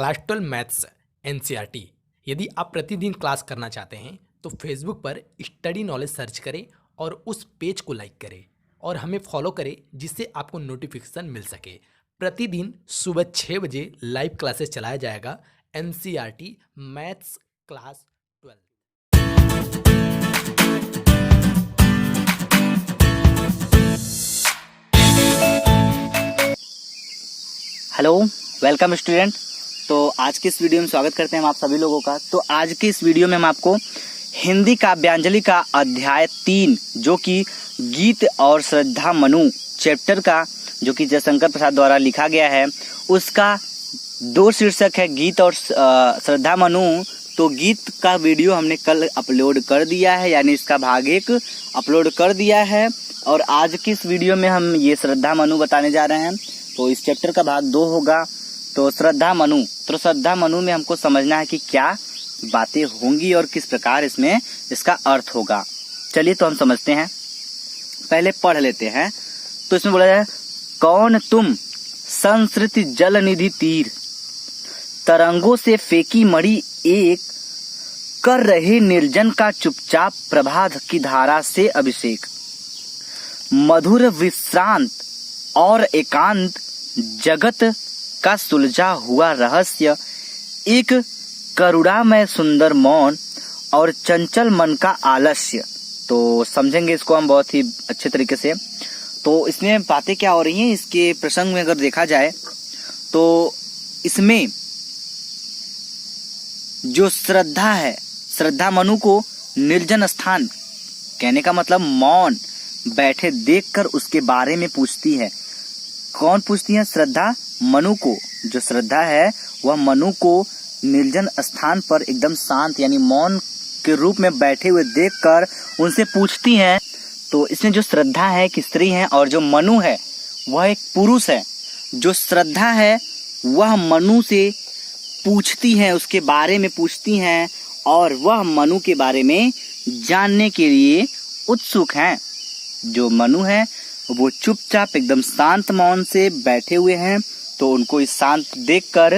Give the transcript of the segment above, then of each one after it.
Class 12 maths NCERT. यदि आप प्रतिदिन क्लास करना चाहते हैं तो फेसबुक पर स्टडी नॉलेज सर्च करें और उस पेज को लाइक करें और हमें फॉलो करें, जिससे आपको नोटिफिकेशन मिल सके। प्रतिदिन सुबह 6 बजे लाइव क्लासेस चलाया जाएगा NCERT maths class 12। Hello, welcome student. तो आज के इस वीडियो में स्वागत करते हैं हम आप सभी लोगों का। तो आज के इस वीडियो में हम आपको हिंदी काव्यांजलि का अध्याय 3 जो कि गीत और श्रद्धा मनु चैप्टर का, जो कि जयशंकर प्रसाद द्वारा लिखा गया है, उसका 2 शीर्षक है गीत और श्रद्धा मनु। तो गीत का वीडियो हमने कल अपलोड कर दिया है, यानी इसका भाग 1 अपलोड कर दिया है, और आज की इस वीडियो में हम ये श्रद्धा मनु बताने जा रहे हैं। तो इस चैप्टर का भाग 2 होगा। तो श्रद्धा मनु, तो श्रद्धा मनु में हमको समझना है कि क्या बातें होंगी और किस प्रकार इसमें इसका अर्थ होगा। चलिए तो हम समझते हैं, पहले पढ़ लेते हैं। तो इसमें बोला जाए, कौन तुम संस्कृति जल निधि तीर, तरंगों से फेंकी मड़ी एक, कर रहे निर्जन का चुपचाप प्रभात की धारा से अभिषेक, मधुर विश्रांत और एकांत जगत का सुलझा हुआ रहस्य, एक करुणामय सुंदर मौन और चंचल मन का आलस्य। तो समझेंगे इसको हम बहुत ही अच्छे तरीके से। तो इसमें बातें क्या हो रही हैं, इसके प्रसंग में अगर देखा जाए तो इसमें जो श्रद्धा है, श्रद्धा मनु को निर्जन स्थान, कहने का मतलब मौन बैठे देखकर उसके बारे में पूछती है। कौन पूछती है? श्रद्धा मनु को। जो श्रद्धा है वह मनु को निर्जन स्थान पर एकदम शांत यानी मौन के रूप में बैठे हुए देखकर उनसे पूछती हैं। तो इसमें जो श्रद्धा है एक स्त्री है और जो मनु है वह एक पुरुष है। जो श्रद्धा है वह मनु से पूछती है, उसके बारे में पूछती हैं, और वह मनु के बारे में जानने के लिए उत्सुक हैं। जो मनु है वो चुपचाप एकदम शांत मौन से बैठे हुए हैं। तो उनको इस शांत देखकर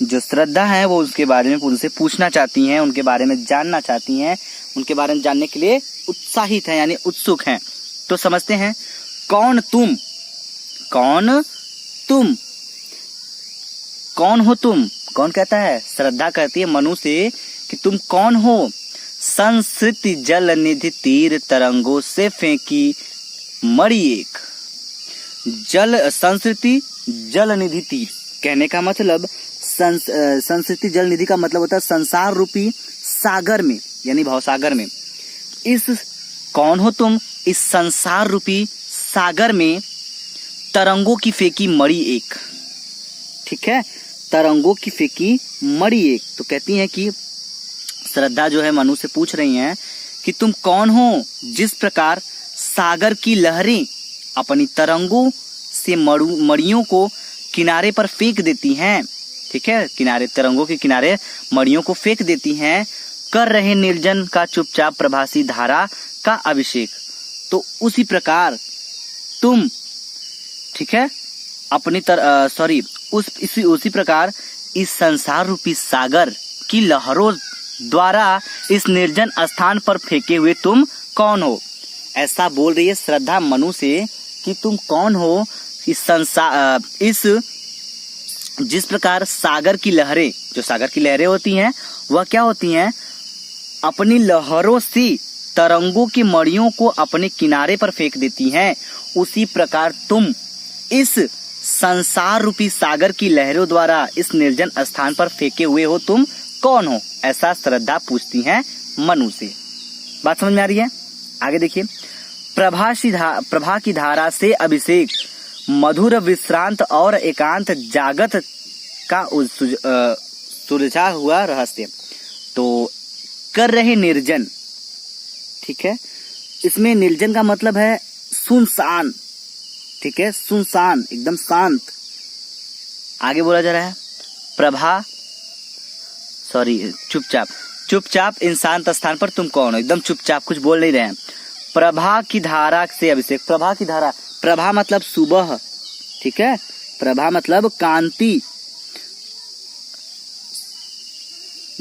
जो श्रद्धा है वो उसके बारे में उनसे पूछना चाहती हैं, उनके बारे में जानना चाहती हैं, उनके बारे में जानने के लिए उत्साहित है यानी उत्सुक हैं। तो समझते हैं, कौन तुम, कौन तुम, कौन हो तुम? कौन कहता है? श्रद्धा कहती है मनु से कि तुम कौन हो? संस्कृति जल निधि तीर, तरंगों से फेंकी मड़ी एक। जल संस्कृति जल निधि तीर, कहने का मतलब संस्कृति जल निधि का मतलब होता है संसार रूपी सागर में, यानी भवसागर में। इस कौन हो तुम? इस संसार रूपी सागर में तरंगों की फेंकी मड़ी एक। ठीक है, तरंगों की फेंकी मड़ी एक। तो कहती हैं कि श्रद्धा जो है मनु से पूछ रही हैं कि तुम कौन हो, जिस प्रकार सागर की लहरें अपनी तरंगों से मड़ियों को किनारे पर फेंक देती हैं। ठीक है, किनारे, तरंगों के किनारे मड़ियों को फेंक देती हैं, कर रहे निर्जन का चुपचाप प्रभासी धारा का अभिषेक। तो उसी प्रकार तुम, ठीक है, अपनी उसी प्रकार इस संसार रूपी सागर की लहरों द्वारा इस निर्जन स्थान पर फेंके हुए तुम कौन हो? ऐसा बोल रही है श्रद्धा मनु से कि तुम कौन हो। जिस प्रकार सागर की लहरें, जो सागर की लहरें होती हैं वह क्या होती हैं? अपनी लहरों से तरंगों की मड़ियों को अपने किनारे पर फेंक देती हैं, उसी प्रकार तुम इस संसार रूपी सागर की लहरों द्वारा इस निर्जन स्थान पर फेंके हुए हो, तुम कौन हो? ऐसा श्रद्धा पूछती हैं मनु से। बात समझ में आ रही है? आगे देखिए, प्रभा की धारा से अभिषेक, मधुर विश्रांत और एकांत जागत का सुलझा हुआ रहस्य। तो कर रहे निर्जन, ठीक है, इसमें निर्जन का मतलब है सुनसान। ठीक है, सुनसान, एकदम शांत। आगे बोला जा रहा है चुपचाप इन शांत स्थान पर तुम कौन हो? एकदम चुपचाप, कुछ बोल नहीं रहे हैं। प्रभा की धारा से अभिषेक, प्रभा की धारा, प्रभा मतलब सुबह, ठीक है, प्रभा मतलब कांति,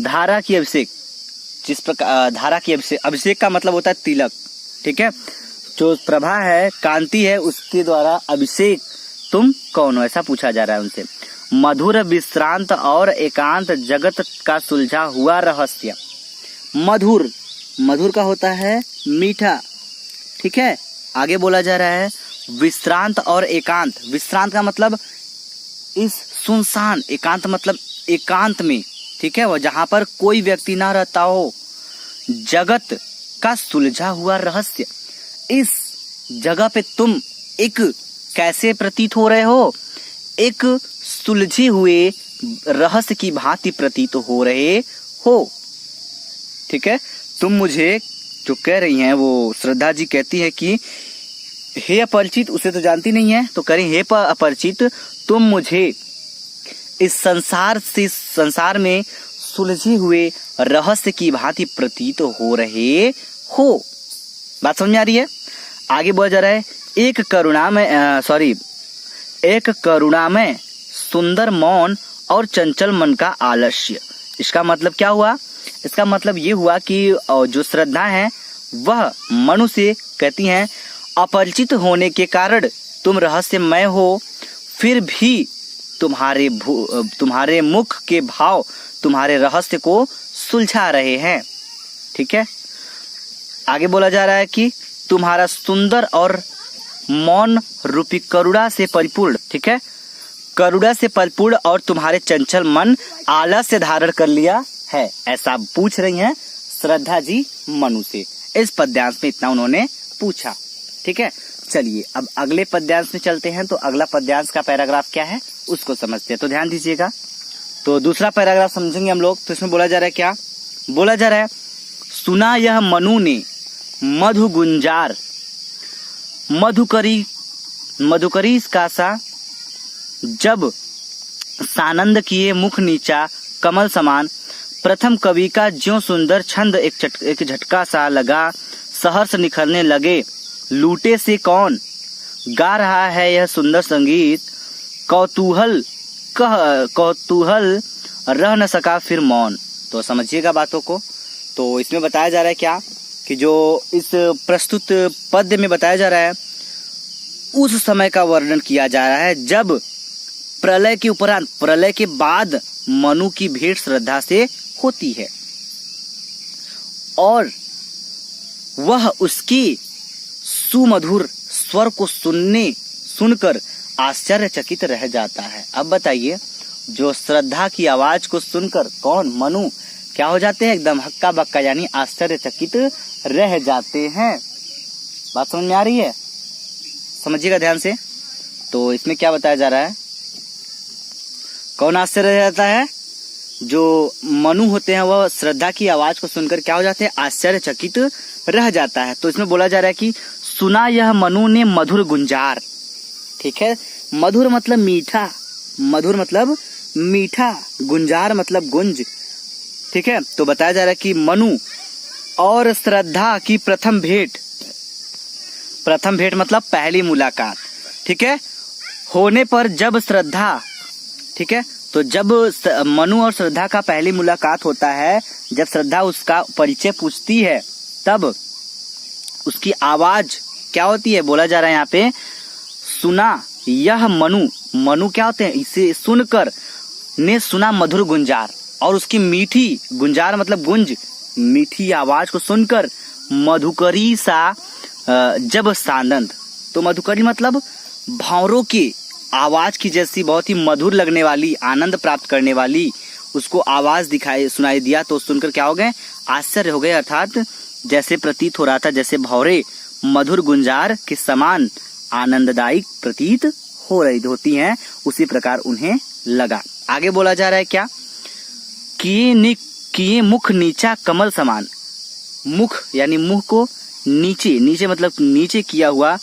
धारा की अभिषेक, जिस प्रकार धारा की अभिषेक का मतलब होता है तिलक, ठीक है। जो प्रभा है, कांति है, उसके द्वारा अभिषेक तुम कौन हो, ऐसा पूछा जा रहा है उनसे। मधुर विश्रांत और एकांत जगत का सुलझा हुआ रहस्य। मधुर, मधुर का होता है मीठा, ठीक है। आगे बोला जा रहा है विश्रांत और एकांत। विश्रांत का मतलब इस सुनसान, एकांत मतलब एकांत में, ठीक है, वो जहां पर कोई व्यक्ति ना रहता हो। जगत का सुलझा हुआ रहस्य, इस जगह पे तुम एक कैसे प्रतीत हो रहे हो, एक सुलझे हुए रहस्य की भांति प्रतीत हो रहे हो, ठीक है। तुम मुझे जो कह रही हैं वो श्रद्धा जी कहती है कि हे अपरिचित, उसे तो जानती नहीं है, तो करें हे अपरिचित, तुम मुझे इस संसार में सुलझे हुए रहस्य की भांति प्रतीत हो रहे हो। बात समझ में आ रही है। आगे बोला जा रहा है एक करुणामय सुंदर मौन और चंचल मन का आलस्य। इसका मतलब क्या हुआ? इसका मतलब ये हुआ कि जो श्रद्धा है वह मनु से कहती हैं अपरिचित होने के कारण तुम रहस्यमय हो, फिर भी तुम्हारे मुख के भाव तुम्हारे रहस्य को सुलझा रहे हैं, ठीक है। आगे बोला जा रहा है कि तुम्हारा सुंदर और मौन रूपी करुणा से परिपूर्ण, ठीक है, करुणा से परिपूर्ण और तुम्हारे चंचल मन आलस्य धारण कर लिया है, ऐसा पूछ रही हैं श्रद्धा जी मनु से। इस पद्यांश में इतना उन्होंने पूछा, ठीक है। चलिए अब अगले पद्यांश में चलते हैं। तो अगला पद्यांश का पैराग्राफ क्या है उसको समझते हैं, तो ध्यान दीजिएगा। तो दूसरा पैराग्राफ समझेंगे हम लोग। तो इसमें बोला जा रहा है क्या? बोला जा रहा है सुना यह मनु ने मधु गुंजार मधुकरी का सा, जब सानंद किए मुख नीचा कमल समान, प्रथम कवि का ज्यों सुंदर छंद एक झटका सा लगा, सहर्ष निखरने लगे लूटे से कौन, गा रहा है यह सुंदर संगीत, कौतूहल रह न सका फिर मौन। तो समझिएगा बातों को। तो इसमें बताया जा रहा है क्या कि जो इस प्रस्तुत पद्य में बताया जा रहा है उस समय का वर्णन किया जा रहा है जब प्रलय के उपरांत, प्रलय के बाद मनु की भेंट श्रद्धा से होती है और वह उसकी सुमधुर स्वर को सुनकर आश्चर्यचकित रह जाता है। अब बताइए, जो श्रद्धा की आवाज को सुनकर कौन, मनु, क्या हो जाते हैं? एकदम हक्का बक्का, यानी आश्चर्यचकित रह जाते हैं। बात समझ में आ रही है? समझिएगा ध्यान से। तो इसमें क्या बताया जा रहा है, कौन आश्चर्य रह जाता है? जो मनु होते हैं वह श्रद्धा की आवाज को सुनकर क्या हो जाते हैं? आश्चर्यचकित रह जाता है। तो इसमें बोला जा रहा है कि सुना यह मनु ने मधुर गुंजार, ठीक है। मधुर मतलब मीठा, मधुर मतलब मीठा, गुंजार मतलब गुंज, ठीक है। तो बताया जा रहा है कि मनु और श्रद्धा की प्रथम भेंट मतलब पहली मुलाकात, ठीक है, होने पर जब श्रद्धा, ठीक है, तो जब मनु और श्रद्धा का पहली मुलाकात होता है, जब श्रद्धा उसका परिचय पूछती है, तब उसकी आवाज क्या होती है? बोला जा रहा है यहाँ पे सुना यह मनु क्या होते हैं? इसे सुनकर ने सुना मधुर गुंजार, और उसकी मीठी, गुंजार मतलब गुंज, मीठी आवाज को सुनकर मधुकरी सा जब सानंद, तो मधुकरी मतलब भंवरों की आवाज की जैसी बहुत ही मधुर लगने वाली, आनंद प्राप्त करने वाली उसको आवाज सुनाई दिया, तो सुनकर क्या हो गए? आश्चर्य हो गए, अर्थात जैसे प्रतीत हो रहा था जैसे भंवरे मधुर गुंजार के समान आनंददायक प्रतीत होती हैं, उसी प्रकार उन्हें लगा। आगे बोला जा रहा है क्या? किए मुख नीचा कमल समान, मुख यानी मुंह को नीचे मतलब नीचे किया हुआ।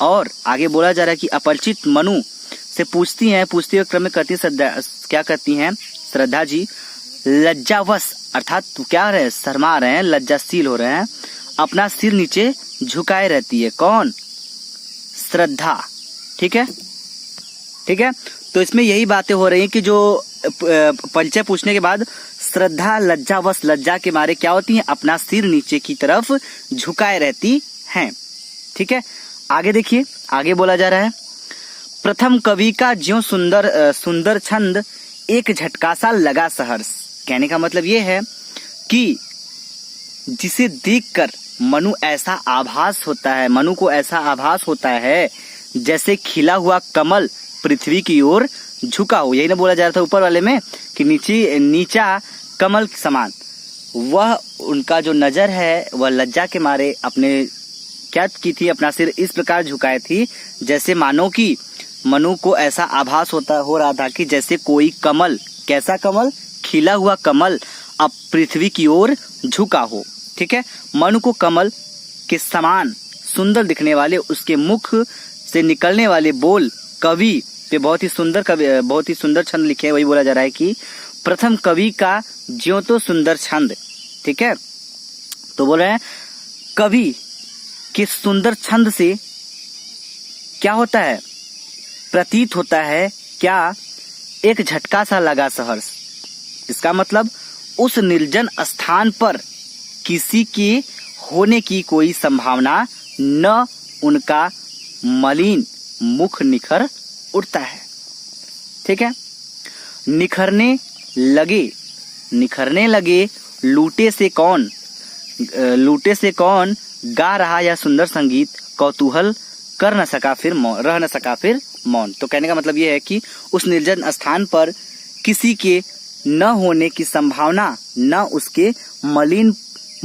और आगे बोला जा रहा है कि अपरिचित मनु से पूछती हुए क्रम में क्या करती हैं श्रद्धा जी? लज्जावश, अर्थात क्या रहे, शर्मा रहे हैं, लज्जाशील हो रहे हैं, अपना सिर नीचे झुकाए रहती है। कौन? श्रद्धा, ठीक है। तो इसमें यही बातें हो रही हैं कि जो परिचय पूछने के बाद श्रद्धा लज्जावश, लज्जा के मारे क्या होती है, अपना सिर नीचे की तरफ झुकाए रहती हैं। ठीक है, आगे देखिए, आगे बोला जा रहा है, प्रथम कवि का ज्यों सुंदर छंद एक झटका सा लगा सहर्ष। कहने का मतलब ये है कि जिसे देखकर मनु को ऐसा आभास होता है जैसे खिला हुआ कमल पृथ्वी की ओर झुका हो। यही ना बोला जा रहा था ऊपर वाले में कि नीचा कमल के समान। वह उनका जो नजर है वह लज्जा के मारे अपने क्या की थी, अपना सिर इस प्रकार झुकाए थी जैसे मानो कि मनु को ऐसा आभास हो रहा था कि जैसे कोई कमल, कैसा कमल, खिला हुआ कमल अब पृथ्वी की ओर झुका हो। ठीक है, मनु को कमल के समान सुंदर दिखने वाले उसके मुख से निकलने वाले बोल कवि पे बहुत ही सुंदर छंद लिखे हैं। वही बोला जा रहा है कि प्रथम कवि का ज्यों तो सुंदर छंद। ठीक है, तो बोल रहे हैं कवि के सुंदर छंद से क्या होता है, प्रतीत होता है क्या, एक झटका सा लगा सहर्ष। इसका मतलब उस निर्जन स्थान पर किसी के होने की कोई संभावना न, उनका मलिन मुख निखर उठता है। ठीक है, निखरने लगे लूटे से कौन गा रहा या सुंदर संगीत, कौतूहल रह न सका फिर मौन। तो कहने का मतलब यह है कि उस निर्जन स्थान पर किसी के न होने की संभावना न उसके मलिन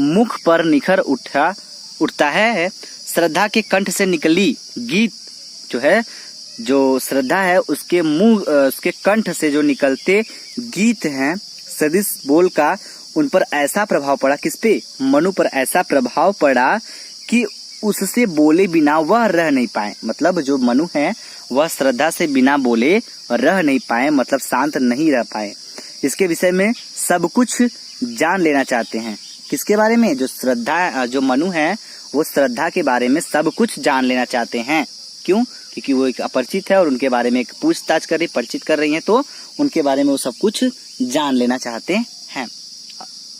मुख पर निखर उठता है। श्रद्धा के कंठ से निकली गीत जो श्रद्धा है उसके कंठ से जो निकलते गीत हैं सदिश बोल का उन पर ऐसा प्रभाव पड़ा, किस पे, मनु पर ऐसा प्रभाव पड़ा कि उससे बोले बिना वह रह नहीं पाए। मतलब जो मनु है वह श्रद्धा से बिना बोले रह नहीं पाए, मतलब शांत नहीं रह पाए। इसके विषय में सब कुछ जान लेना चाहते हैं। किसके बारे में, जो मनु है वो श्रद्धा के बारे में सब कुछ जान लेना चाहते हैं। क्यों, क्योंकि वो एक अपरिचित है और उनके बारे में एक पूछताछ परिचित कर रही हैं, तो उनके बारे में वो सब कुछ जान लेना चाहते हैं।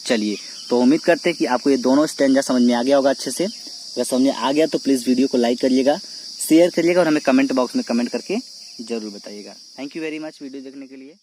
चलिए, तो उम्मीद करते हैं कि आपको ये दोनों स्टैंजा समझ में आ गया होगा अच्छे से। अगर समझ में आ गया तो प्लीज वीडियो को लाइक करिएगा, शेयर करिएगा और हमें कमेंट बॉक्स में कमेंट करके जरूर बताइएगा। Thank you very much video देखने के लिए।